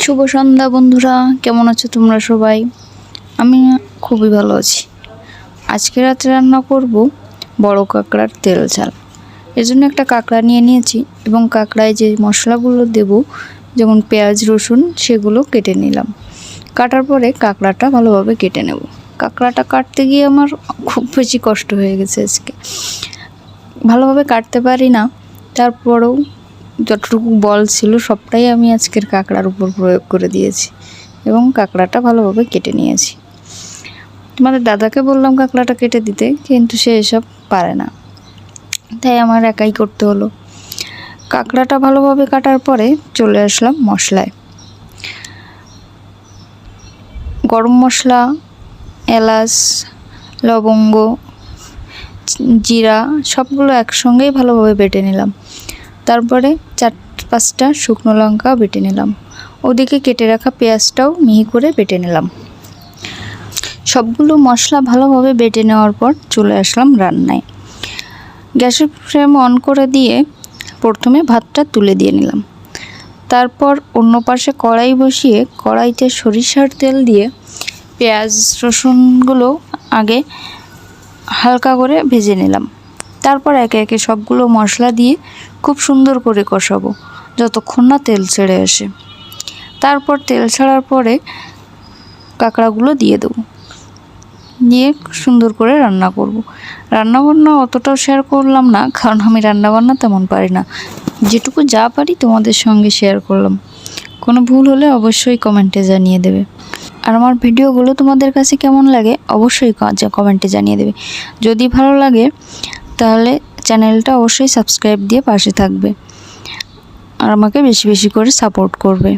শুভ সন্ধ্যা বন্ধুরা, কেমন আছো তোমরা সবাই? আমি খুবই ভালো আছি। আজকে রাতে রান্না করব বড় কাঁকড়ার তেল ঝাল। এর জন্য একটা কাঁকড়া নিয়ে নিয়েছি এবং কাঁকড়ায় যে মশলাগুলো দেব, যেমন পেঁয়াজ রসুন, সেগুলো কেটে নিলাম। কাটার পরে কাঁকড়াটা ভালোভাবে কেটে নেব। কাঁকড়াটা কাটতে গিয়ে আমার খুব বেশি কষ্ট হয়ে গেছে আজকে, ভালোভাবে কাটতে পারি না। তারপরেও যতটুকু বল ছিল সবটাই আমি আজকের কাঁকড়ার উপর প্রয়োগ করে দিয়েছি এবং কাঁকড়াটা ভালোভাবে কেটে নিয়েছি। তোমাদের দাদাকে বললাম কাঁকড়াটা কেটে দিতে, কিন্তু সে এসব পারে না, তাই আমার একাই করতে হলো। কাঁকড়াটা ভালোভাবে কাটার পরে চলে আসলাম মশলায়। গরম মশলা, এলাচ, লবঙ্গ, জিরা সবগুলো একসঙ্গেই ভালোভাবে বেটে নিলাম। তারপরে 4-5টা শুকনো লঙ্কা বেটে নিলাম। ওদিকে কেটে রাখা পেঁয়াজটাও মিহি করে বেটে নিলাম। সবগুলো মশলা ভালোভাবে বেটে নেওয়ার পর চলে আসলাম রান্নায়। গ্যাসের ফ্লেম অন করে দিয়ে প্রথমে ভাতটা তুলে দিয়ে নিলাম। তারপর অন্য পাশে কড়াই বসিয়ে কড়াইতে সরিষার তেল দিয়ে পেঁয়াজ রসুনগুলো আগে হালকা করে ভেজে নিলাম। তারপর একে একে সবগুলো মশলা দিয়ে খুব সুন্দর করে কষাবো যতক্ষণ না তেল ছেড়ে আসে। তারপর তেল ছাড়ার পরে কাঁকড়াগুলো দিয়ে দেবো, দিয়ে সুন্দর করে রান্না করব। রান্নাবান্না অতটাও শেয়ার করলাম না, কারণ আমি রান্নাবান্না তেমন পারি না। যেটুকু যা পারি তোমাদের সঙ্গে শেয়ার করলাম। কোনো ভুল হলে অবশ্যই কমেন্টে জানিয়ে দেবে। আর আমার ভিডিওগুলো তোমাদের কাছে কেমন লাগে অবশ্যই কমেন্টে জানিয়ে দেবে। যদি ভালো লাগে তাহলে চ্যানেলটা অবশ্যই সাবস্ক্রাইব দিয়ে পাশে থাকবে আর আমাকে বেশি বেশি করে সাপোর্ট করবে।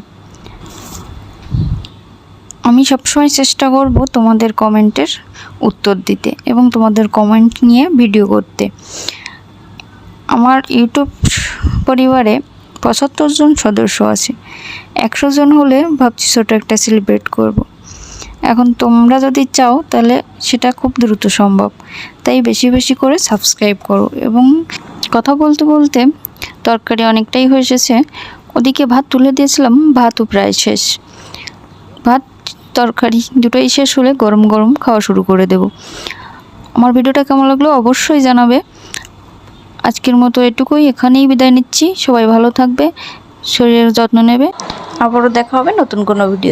আমি সবসময় চেষ্টা করব তোমাদের কমেন্টের উত্তর দিতে এবং তোমাদের কমেন্ট নিয়ে ভিডিও করতে। আমার ইউটিউব পরিবারে 75 জন সদস্য আছে। 100 জন হলে ভাবছি ছোটো একটা সেলিব্রেট করব। এখন তোমরা যদি চাও তাহলে সেটা খুব দ্রুত সম্ভব, তাই বেশি বেশি করে সাবস্ক্রাইব করো। এবং কথা বলতে বলতে তরকারি অনেকটাই হয়ে এসেছে। ওদিকে ভাত তুলে দিয়েছিলাম, ভাতও প্রায় শেষ। ভাত তরকারি দুটোই শেষ হলে গরম গরম খাওয়া শুরু করে দেব। আমার ভিডিওটা কেমন লাগলো অবশ্যই জানাবে। আজকের মতো এটুকুই, এখানেই বিদায় নিচ্ছি। সবাই ভালো থাকবে, শরীরের যত্ন নেবে। আবারও দেখা হবে নতুন কোনো ভিডিও।